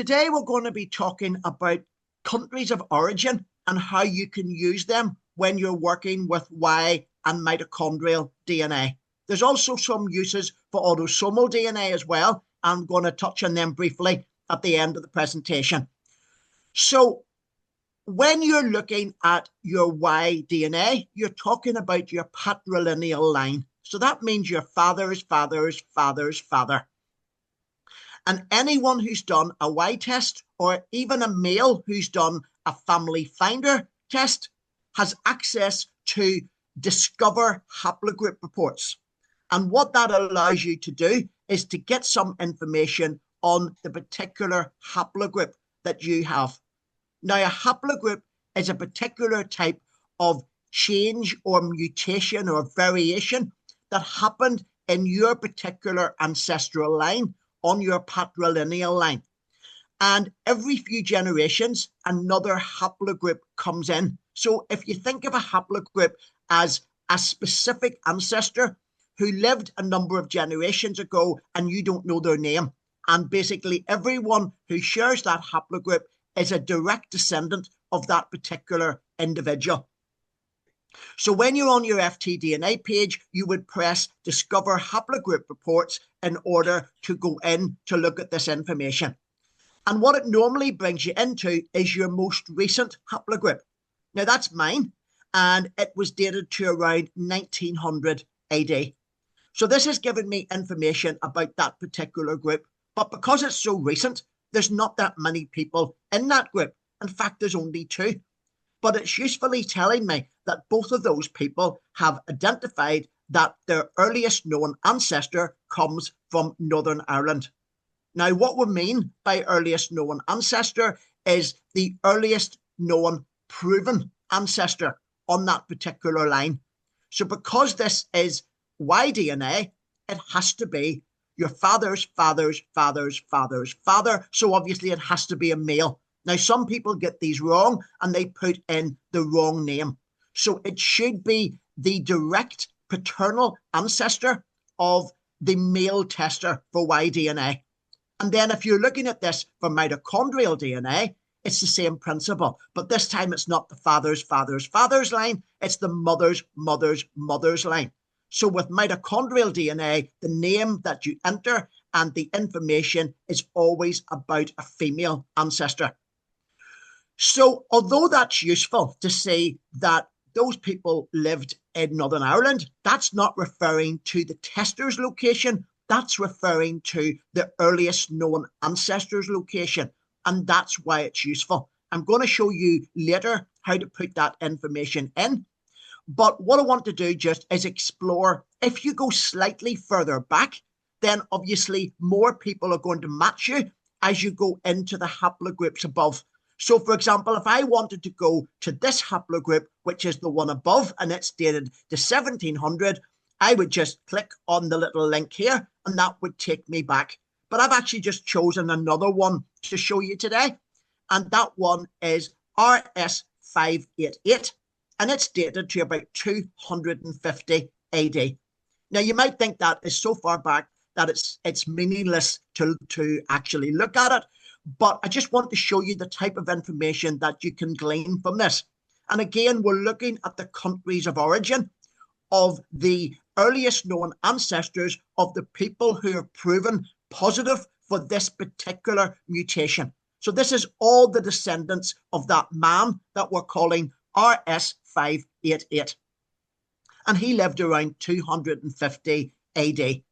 Today we're going to be talking about countries of origin and how you can use them when you're working with Y and mitochondrial DNA. There's also some uses for autosomal DNA as well. I'm going to touch on them briefly at the end of the presentation. So when you're looking at your Y DNA, you're talking about your patrilineal line. So that means your father's father's father's father. And anyone who's done a Y test, or even a male who's done a family finder test, has access to discover haplogroup reports. And what that allows you to do is to get some information on the particular haplogroup that you have. Now, a haplogroup is a particular type of change or mutation or variation that happened in your particular ancestral line on your patrilineal line. And every few generations, another haplogroup comes in. So if you think of a haplogroup as a specific ancestor who lived a number of generations ago and you don't know their name, and basically everyone who shares that haplogroup is a direct descendant of that particular individual. So when you're on your FTDNA page, you would press Discover Haplogroup Reports in order to go in to look at this information. And what it normally brings you into is your most recent haplogroup. Now that's mine, and it was dated to around 1900 AD. So this has given me information about that particular group, but because it's so recent, there's not that many people in that group. In fact, there's only 2. But it's usefully telling me that both of those people have identified that their earliest known ancestor comes from Northern Ireland. Now, what we mean by earliest known ancestor is the earliest known proven ancestor on that particular line. So because this is Y DNA, it has to be your father's father's father's father's father. So obviously it has to be a male. Now, some people get these wrong and they put in the wrong name. So it should be the direct paternal ancestor of the male tester for Y DNA. And then if you're looking at this for mitochondrial DNA, it's the same principle. But this time it's not the father's father's father's line, it's the mother's mother's mother's line. So with mitochondrial DNA, the name that you enter and the information is always about a female ancestor. So although that's useful to say that those people lived in Northern Ireland, that's not referring to the tester's location. That's referring to the earliest known ancestor's location. And that's why it's useful. I'm going to show you later how to put that information in. But what I want to do just is explore, if you go slightly further back, then obviously more people are going to match you as you go into the haplogroups above. So for example, if I wanted to go to this haplogroup, which is the one above, and it's dated to 1700, I would just click on the little link here, and that would take me back. But I've actually just chosen another one to show you today, and that one is RS588. And it's dated to about 250 AD. Now, you might think that is so far back that it's meaningless to actually look at it, but I just want to show you the type of information that you can glean from this. And again, we're looking at the countries of origin of the earliest known ancestors of the people who are proven positive for this particular mutation. So this is all the descendants of that man that we're calling RS588. And he lived around 250 AD.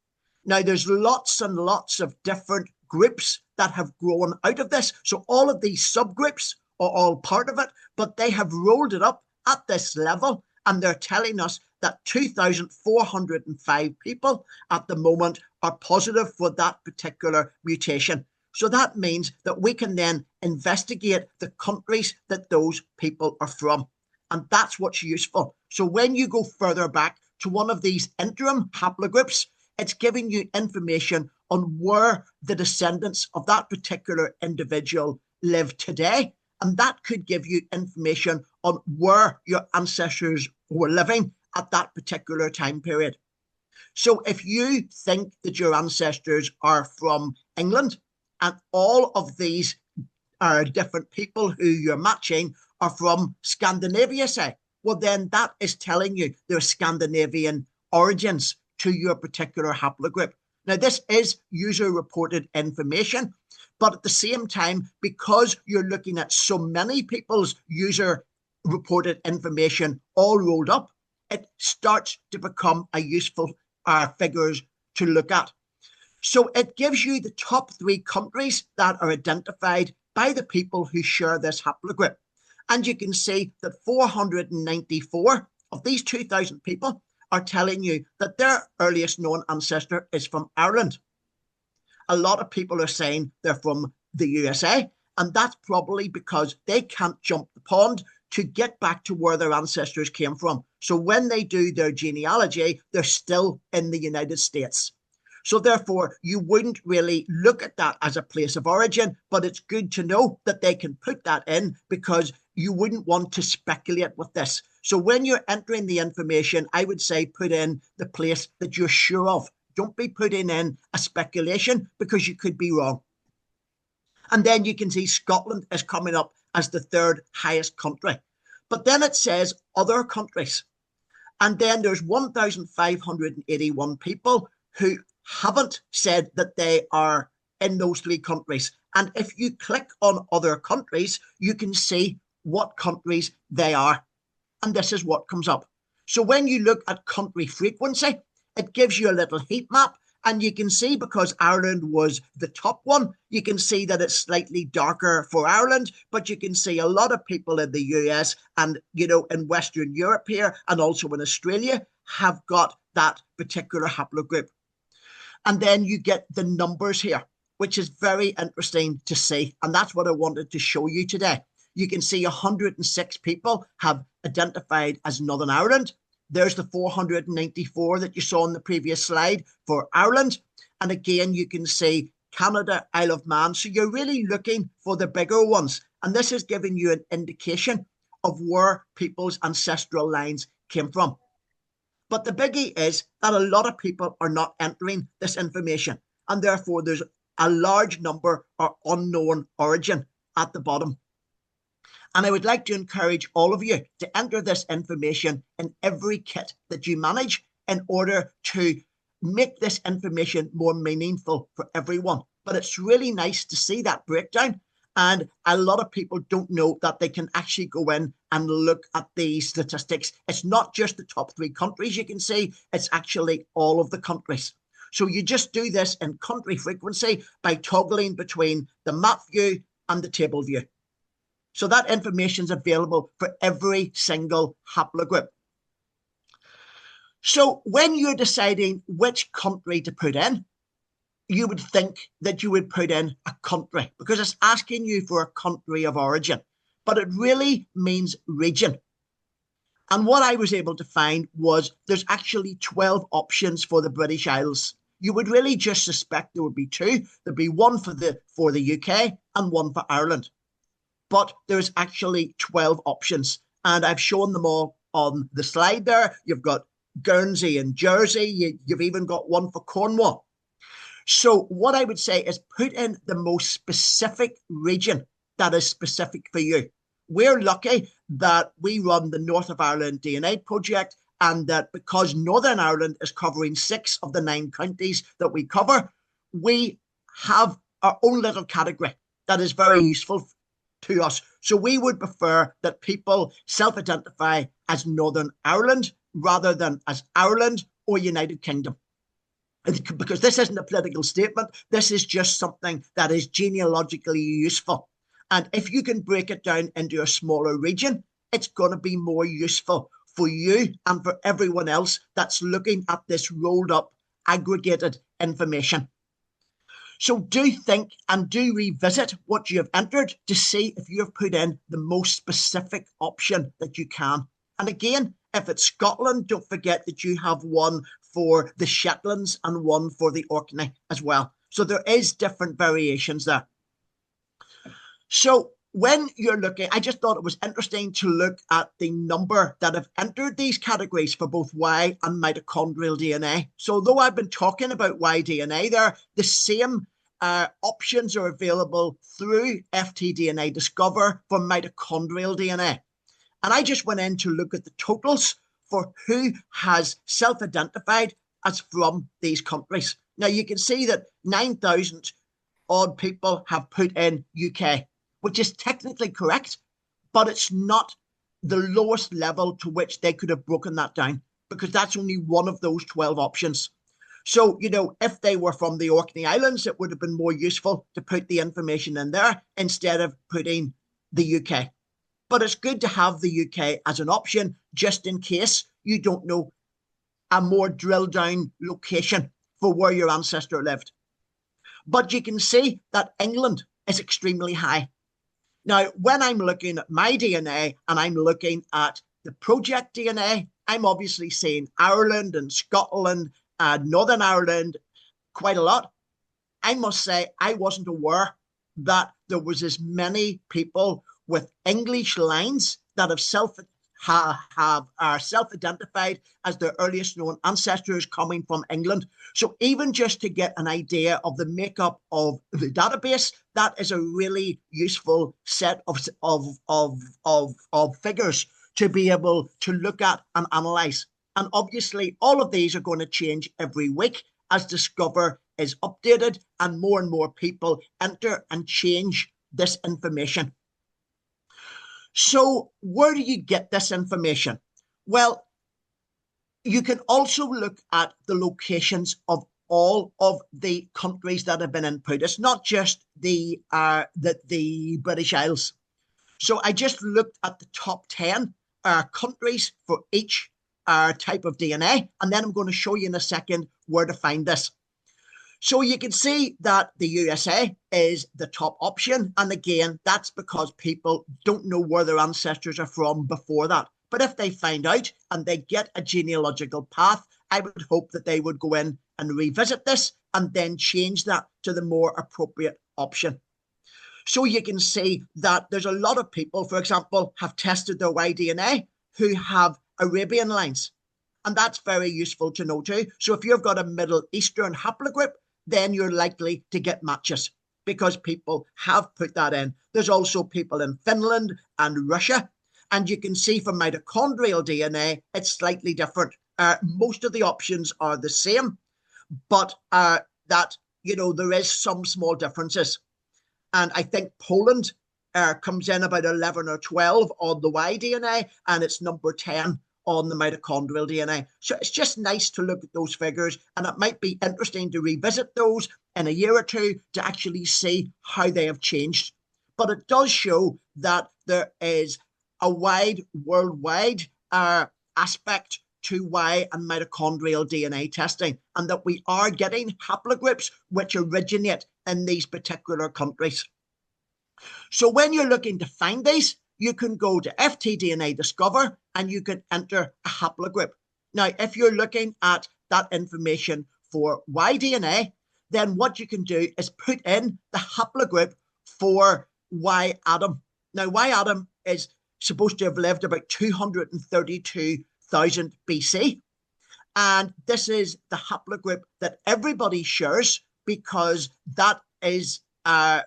Now, there's lots and lots of different groups that have grown out of this. So all of these subgroups are all part of it, but they have rolled it up at this level, and they're telling us that 2,405 people at the moment are positive for that particular mutation. So that means that we can then investigate the countries that those people are from. And that's what's useful. So when you go further back to one of these interim haplogroups, it's giving you information on where the descendants of that particular individual live today. And that could give you information on where your ancestors were living at that particular time period. So if you think that your ancestors are from England, and all of these are different people who you're matching are from Scandinavia, say, well, then that is telling you there's Scandinavian origins to your particular haplogroup. Now, this is user-reported information, but at the same time, because you're looking at so many people's user-reported information all rolled up, it starts to become a useful figures to look at. So it gives you the top 3 countries that are identified by the people who share this haplogroup. And you can see that 494 of these 2,000 people are telling you that their earliest known ancestor is from Ireland. A lot of people are saying they're from the USA, and that's probably because they can't jump the pond to get back to where their ancestors came from. So when they do their genealogy, they're still in the United States. So therefore, you wouldn't really look at that as a place of origin, but it's good to know that they can put that in because you wouldn't want to speculate with this. So when you're entering the information, I would say put in the place that you're sure of. Don't be putting in a speculation because you could be wrong. And then you can see Scotland is coming up as the 3rd highest country. But then it says other countries. And then there's 1,581 people who haven't said that they are in those 3 countries. And if you click on other countries, you can see what countries they are. And this is what comes up. So when you look at country frequency, it gives you a little heat map. And you can see, because Ireland was the top one, you can see that it's slightly darker for Ireland, but you can see a lot of people in the US and, in Western Europe here and also in Australia have got that particular haplogroup. And then you get the numbers here, which is very interesting to see. And that's what I wanted to show you today. You can see 106 people have identified as Northern Ireland. There's the 494 that you saw on the previous slide for Ireland. And again, you can see Canada, Isle of Man. So you're really looking for the bigger ones. And this is giving you an indication of where people's ancestral lines came from. But the biggie is that a lot of people are not entering this information. And therefore, there's a large number of unknown origin at the bottom. And I would like to encourage all of you to enter this information in every kit that you manage in order to make this information more meaningful for everyone. But it's really nice to see that breakdown. And a lot of people don't know that they can actually go in and look at these statistics. It's not just the top 3 countries you can see, it's actually all of the countries. So you just do this in country frequency by toggling between the map view and the table view. So that information is available for every single haplogroup. So when you're deciding which country to put in, you would think that you would put in a country because it's asking you for a country of origin, but it really means region. And what I was able to find was there's actually 12 options for the British Isles. You would really just suspect there would be 2. There'd be one for the UK and one for Ireland. But there's actually 12 options. And I've shown them all on the slide there. You've got Guernsey and Jersey. You've even got one for Cornwall. So what I would say is put in the most specific region that is specific for you. We're lucky that we run the North of Ireland DNA project, and that because Northern Ireland is covering 6 of the 9 counties that we cover, we have our own little category that is very useful to us. So we would prefer that people self-identify as Northern Ireland rather than as Ireland or United Kingdom. Because this isn't a political statement, this is just something that is genealogically useful. And if you can break it down into a smaller region, it's going to be more useful for you and for everyone else that's looking at this rolled up, aggregated information. So do think and do revisit what you have entered to see if you have put in the most specific option that you can. And again, if it's Scotland, don't forget that you have one for the Shetlands and one for the Orkney as well. So there is different variations there. So when you're looking, I just thought it was interesting to look at the number that have entered these categories for both Y and mitochondrial DNA. So though I've been talking about Y DNA there, the same options are available through FTDNA Discover for mitochondrial DNA. And I just went in to look at the totals for who has self-identified as from these countries. Now you can see that 9,000 odd people have put in UK, which is technically correct, but it's not the lowest level to which they could have broken that down, because that's only one of those 12 options. So, you know, if they were from the Orkney Islands, it would have been more useful to put the information in there instead of putting the UK. But it's good to have the UK as an option, just in case you don't know a more drilled down location for where your ancestor lived. But you can see that England is extremely high. Now, when I'm looking at my DNA and I'm looking at the project DNA, I'm obviously seeing Ireland and Scotland and Northern Ireland quite a lot. I must say, I wasn't aware that there was as many people with English lines that are self-identified as their earliest known ancestors coming from England. So even just to get an idea of the makeup of the database, that is a really useful set of figures to be able to look at and analyze. And obviously, all of these are going to change every week as Discover is updated and more people enter and change this information. So where do you get this information? Well, you can also look at the locations of all of the countries that have been input. It's not just the British Isles. So I just looked at the top 10 countries for each type of DNA, and then I'm going to show you in a second where to find this. So you can see that the USA is the top option. And again, that's because people don't know where their ancestors are from before that. But if they find out and they get a genealogical path, I would hope that they would go in and revisit this and then change that to the more appropriate option. So you can see that there's a lot of people, for example, have tested their Y-DNA who have Arabian lines. And that's very useful to know too. So if you've got a Middle Eastern haplogroup, then you're likely to get matches because people have put that in. There's also people in Finland and Russia. And you can see for mitochondrial DNA, it's slightly different. Most of the options are the same, but that, you know, there is some small differences. And I think Poland comes in about 11 or 12 on the Y-DNA, and it's number 10 on the mitochondrial DNA. So it's just nice to look at those figures, and it might be interesting to revisit those in a year or two to actually see how they have changed. But it does show that there is a wide worldwide aspect to Y and mitochondrial DNA testing, and that we are getting haplogroups which originate in these particular countries. So when you're looking to find these, you can go to FTDNA Discover and you can enter a haplogroup. Now, if you're looking at that information for Y-DNA, then what you can do is put in the haplogroup for Y-Adam. Now, Y-Adam is supposed to have lived about 232,000 BC. And this is the haplogroup that everybody shares because that is the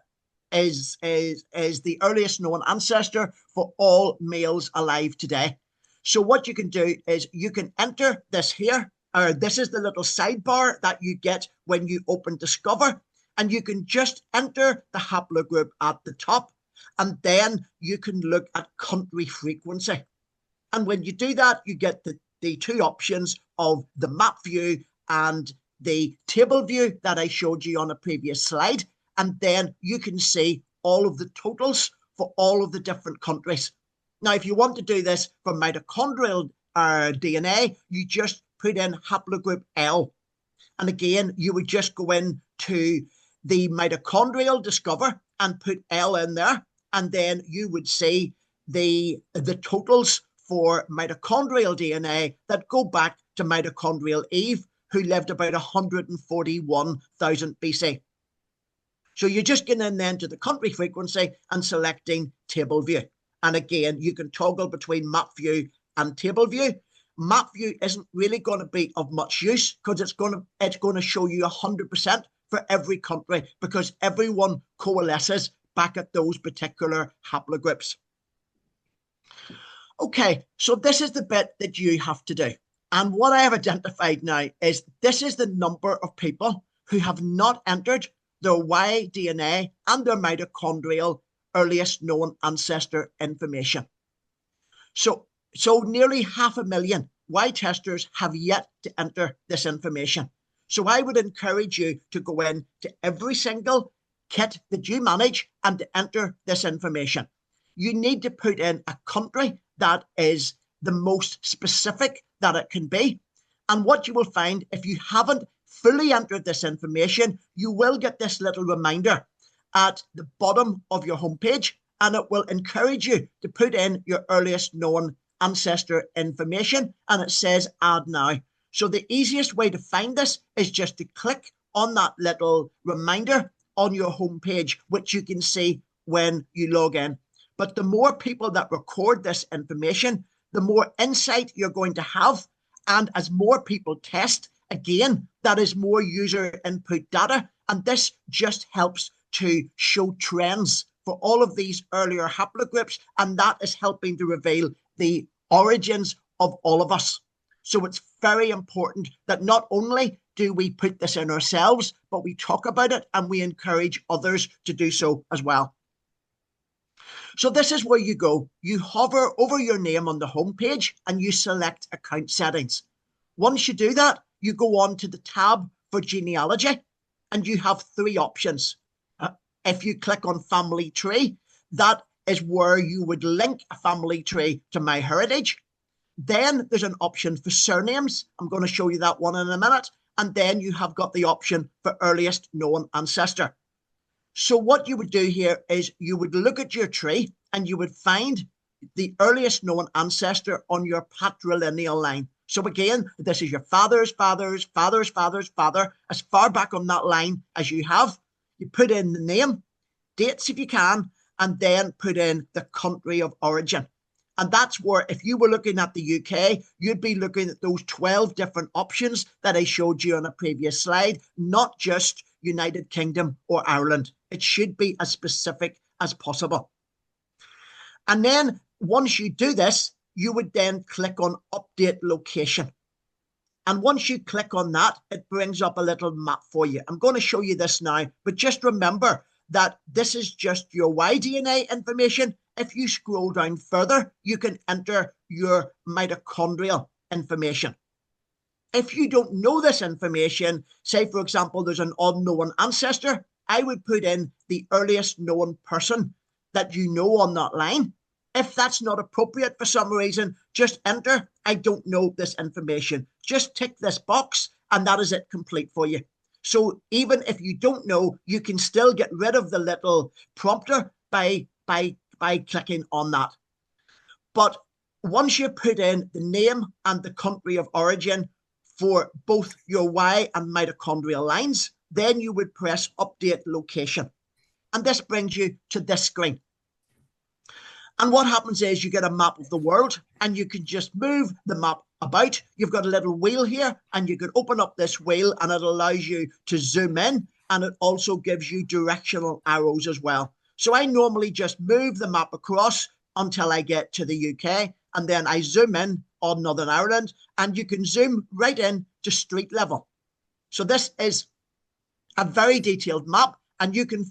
earliest known ancestor for all males alive today. So what you can do is you can enter this here, or this is the little sidebar that you get when you open Discover, and you can just enter the haplogroup at the top, and then you can look at country frequency. And when you do that, you get the two options of the map view and the table view that I showed you on a previous slide. And then you can see all of the totals for all of the different countries. Now, if you want to do this for mitochondrial DNA, you just put in haplogroup L. And again, you would just go into the mitochondrial Discover and put L in there. And then you would see the totals for mitochondrial DNA that go back to mitochondrial Eve, who lived about 141,000 BC. So you're just getting in then to the country frequency and selecting table view. And again, you can toggle between map view and table view. Map view isn't really going to be of much use because it's going to show you 100% for every country because everyone coalesces back at those particular haplogroups. Okay, so this is the bit that you have to do. And what I have identified now is this is the number of people who have not entered their Y-DNA and their mitochondrial earliest known ancestor information. So nearly 500,000 Y-testers have yet to enter this information. So I would encourage you to go in to every single kit that you manage and to enter this information. You need to put in a country that is the most specific that it can be. And what you will find, if you haven't fully entered this information, you will get this little reminder at the bottom of your homepage, and it will encourage you to put in your earliest known ancestor information, and it says add now. So the easiest way to find this is just to click on that little reminder on your homepage, which you can see when you log in. But the more people that record this information, the more insight you're going to have. And as more people test, again, that is more user input data. And this just helps to show trends for all of these earlier haplogroups. And that is helping to reveal the origins of all of us. So it's very important that not only do we put this in ourselves, but we talk about it and we encourage others to do so as well. So this is where you go. You hover over your name on the homepage and you select account settings. Once you do that, you go on to the tab for genealogy and you have three options. If you click on family tree, that is where you would link a family tree to MyHeritage. Then there's an option for surnames. I'm going to show you that one in a minute. And then you have got the option for earliest known ancestor. So what you would do here is you would look at your tree and you would find the earliest known ancestor on your patrilineal line. So again, this is your father's father's father's father's father, as far back on that line as you have. You put in the name, dates if you can, and then put in the country of origin. And that's where, if you were looking at the UK, you'd be looking at those 12 different options that I showed you on a previous slide, not just United Kingdom or Ireland. It should be as specific as possible. And then once you do this, you would then click on update location. And once you click on that, it brings up a little map for you. I'm going to show you this now, but just remember that this is just your Y-DNA information. If you scroll down further, you can enter your mitochondrial information. If you don't know this information, say, for example, there's an unknown ancestor, I would put in the earliest known person that you know on that line. If that's not appropriate for some reason, just enter, I don't know this information. Just tick this box and that is it complete for you. So even if you don't know, you can still get rid of the little prompter by clicking on that. But once you put in the name and the country of origin for both your Y and mitochondrial lines, then you would press update location. And this brings you to this screen. And what happens is you get a map of the world and you can just move the map about. You've got a little wheel here and you can open up this wheel and it allows you to zoom in, and it also gives you directional arrows as well. So I normally just move the map across until I get to the UK, and then I zoom in on Northern Ireland, and you can zoom right in to street level. So this is a very detailed map, and you can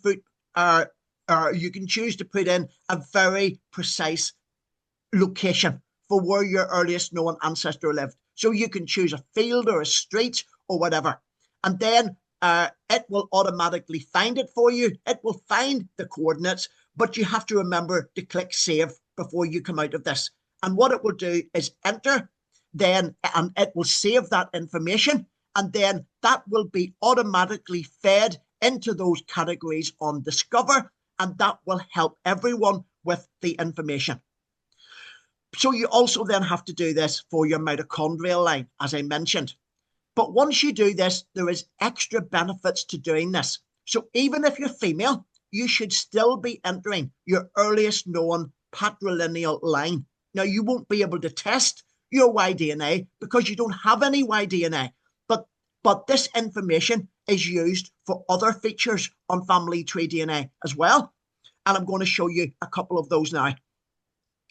you can choose to put in a very precise location for where your earliest known ancestor lived. So you can choose a field or a street or whatever, and then it will automatically find it for you. It will find the coordinates, but you have to remember to click save before you come out of this. And what it will do is enter, then, and it will save that information, and then that will be automatically fed into those categories on Discover, and that will help everyone with the information. So you also then have to do this for your mitochondrial line, as I mentioned. But once you do this, there is extra benefits to doing this. So even if you're female, you should still be entering your earliest known patrilineal line. Now, you won't be able to test your Y-DNA because you don't have any Y-DNA, but this information is used for for other features on family tree DNA as well. And I'm going to show you a couple of those now.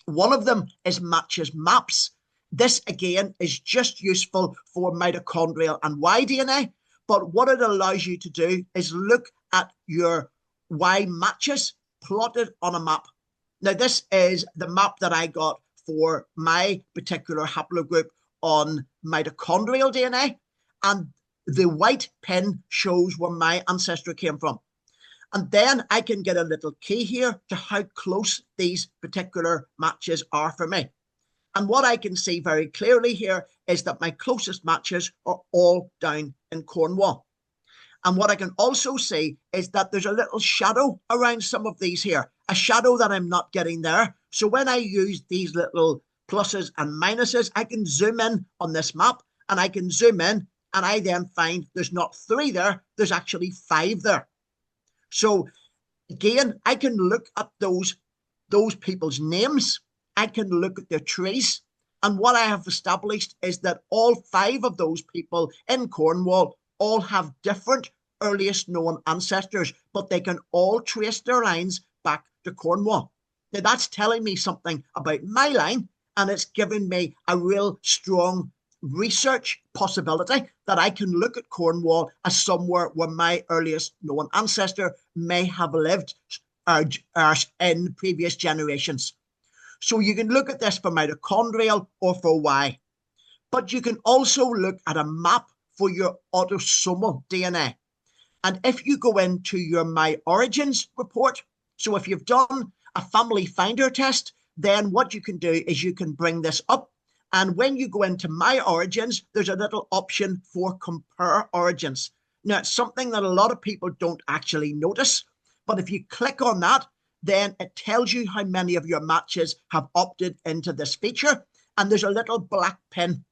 One of them is matches maps. This again is just useful for mitochondrial and Y DNA, but what it allows you to do is look at your Y matches plotted on a map. Now, this is the map that I got for my particular haplogroup on mitochondrial DNA, and the white pin shows where my ancestor came from. And then I can get a little key here to how close these particular matches are for me. And what I can see very clearly here is that my closest matches are all down in Cornwall. And what I can also see is that there's a little shadow around some of these here, a shadow that I'm not getting there. So when I use these little pluses and minuses, I can zoom in on this map, and I can zoom in, and I then find there's not 3 there, there's actually 5 there. So again, I can look at those people's names, I can look at their trees, and what I have established is that all 5 of those people in Cornwall all have different earliest known ancestors, but they can all trace their lines back to Cornwall. Now, that's telling me something about my line, and it's giving me a real strong research possibility that I can look at Cornwall as somewhere where my earliest known ancestor may have lived in previous generations. So you can look at this for mitochondrial or for Y, but you can also look at a map for your autosomal DNA. And if you go into your My Origins report, so if you've done a family finder test, then what you can do is you can bring this up. And when you go into My Origins, there's a little option for Compare Origins. Now, it's something that a lot of people don't actually notice, but if you click on that, then it tells you how many of your matches have opted into this feature. And there's a little black pin.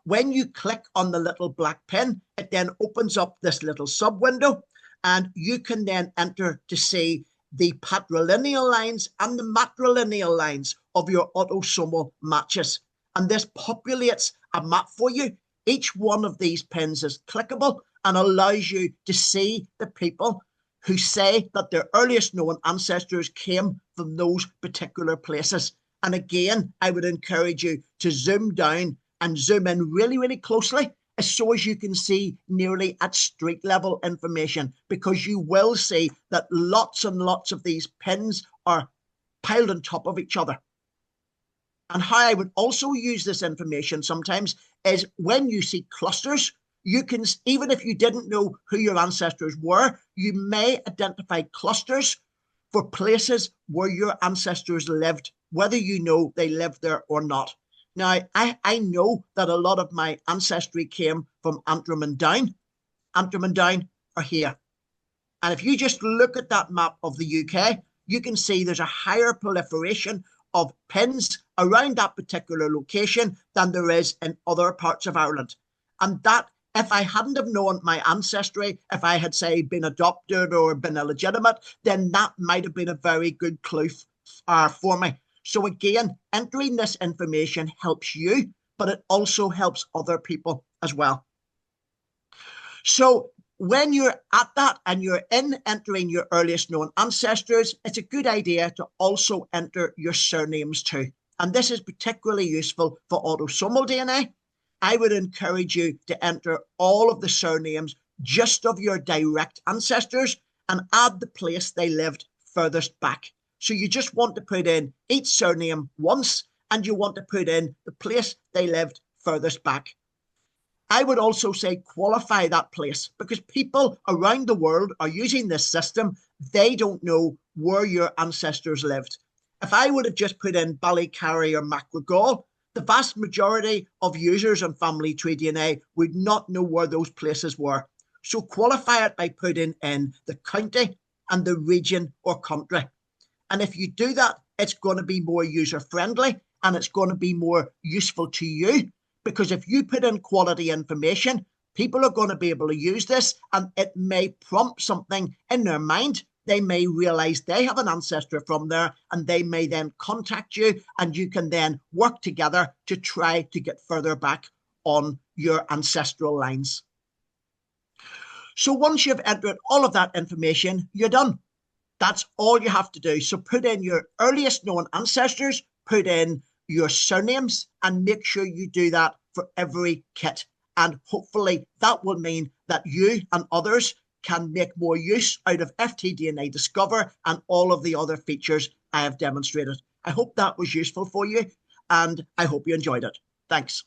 When you click on the little black pin, it then opens up this little sub window, and you can then enter to see the patrilineal lines and the matrilineal lines of your autosomal matches. And this populates a map for you. Each one of these pins is clickable and allows you to see the people who say that their earliest known ancestors came from those particular places. And again, I would encourage you to zoom down and zoom in really, really closely, so as you can see nearly at street level information, because you will see that lots and lots of these pins are piled on top of each other. And how I would also use this information sometimes is when you see clusters, you can, even if you didn't know who your ancestors were, you may identify clusters for places where your ancestors lived, whether you know they lived there or not. Now, I know that a lot of my ancestry came from Antrim and Down. Antrim and Down are here. And if you just look at that map of the UK, you can see there's a higher proliferation of pins around that particular location than there is in other parts of Ireland. And that, if I hadn't have known my ancestry, if I had, say, been adopted or been illegitimate, then that might have been a very good clue for me. So again, entering this information helps you, but it also helps other people as well. So when you're at that and you're entering your earliest known ancestors, it's a good idea to also enter your surnames too. And this is particularly useful for autosomal DNA. I would encourage you to enter all of the surnames just of your direct ancestors and add the place they lived furthest back. So you just want to put in each surname once, and you want to put in the place they lived furthest back. I would also say qualify that place, because people around the world are using this system. They don't know where your ancestors lived. If I would have just put in Ballycarry or Macragall, the vast majority of users on Family Tree DNA would not know where those places were. So qualify it by putting in the county and the region or country. And if you do that, it's going to be more user-friendly and it's going to be more useful to you, because if you put in quality information, people are going to be able to use this, and it may prompt something in their mind. They may realize they have an ancestor from there, and they may then contact you, and you can then work together to try to get further back on your ancestral lines. So once you've entered all of that information, you're done. That's all you have to do. So put in your earliest known ancestors, put in your surnames, and make sure you do that for every kit. And hopefully that will mean that you and others can make more use out of FTDNA Discover and all of the other features I have demonstrated. I hope that was useful for you, and I hope you enjoyed it. Thanks.